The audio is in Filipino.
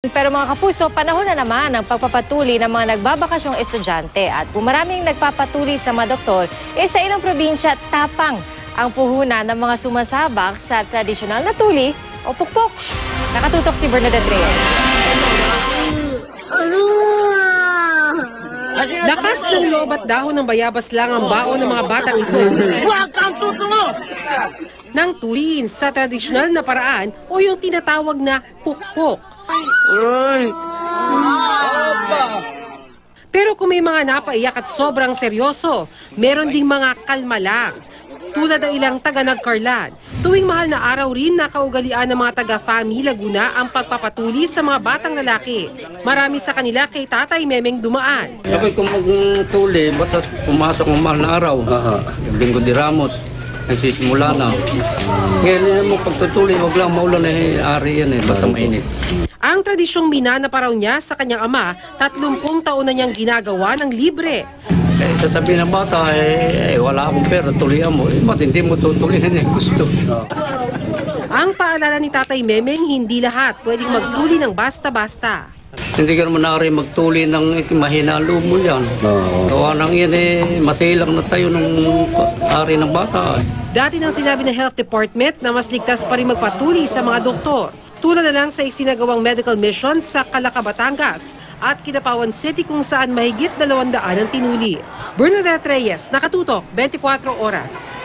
Pero mga kapuso, panahon na naman ang pagpapatuli ng mga nagbabakasyong estudyante at kung maraming nagpapatuli sa mga doktor, sa ilang probinsya tapang ang puhunan ng mga sumasabak sa tradisyonal na tuli o pukpok. Nakatutok si Bernadette Reyes. Lakas ng loob at dahon ng bayabas lang ang baon ng mga batang ito. Huwag kang tutungo! Nang tuliin sa tradisyonal na paraan o yung tinatawag na pukpok. Pero kung may mga napaiyak at sobrang seryoso, meron ding mga kalma lang. Tulad ng ilang taga-Nagcarlan, tuwing mahal na araw rin na kaugalian ng mga taga-Fami Laguna ang pagpapatuli sa mga batang lalaki. Marami sa kanila kay Tatay Memeng dumaan. Ako'y kung magtuli, basta pumasok ang mahal na araw. Yung Linggo de Ramos, nagsisimula na. Ngayon mo pagtutuli, wag lang maulan ari yan basta mainit. Ang tradisyong minana pa raw niya sa kanyang ama, 30 taon na niyang ginagawa ng libre. Sasabihin ng bata, wala akong pera, tulihan mo. Ba't hindi mo tutulihan yung gusto? Ang paalala ni Tatay Memeng, hindi lahat pwedeng magtuli ng basta-basta. Hindi ka naman nari magtuli ng mahina loob mo yan. Gawa nang yan masilang na tayo ng ari ng bata. Dati nang sinabi ng Health Department na mas ligtas pa rin magpatuli sa mga doktor. Tulad na lang sa isinagawang medical mission sa Calaca, Batangas at Kidapawan City kung saan mahigit 200 ang tinuli. Bernadette Reyes, Nakatutok, 24 Oras.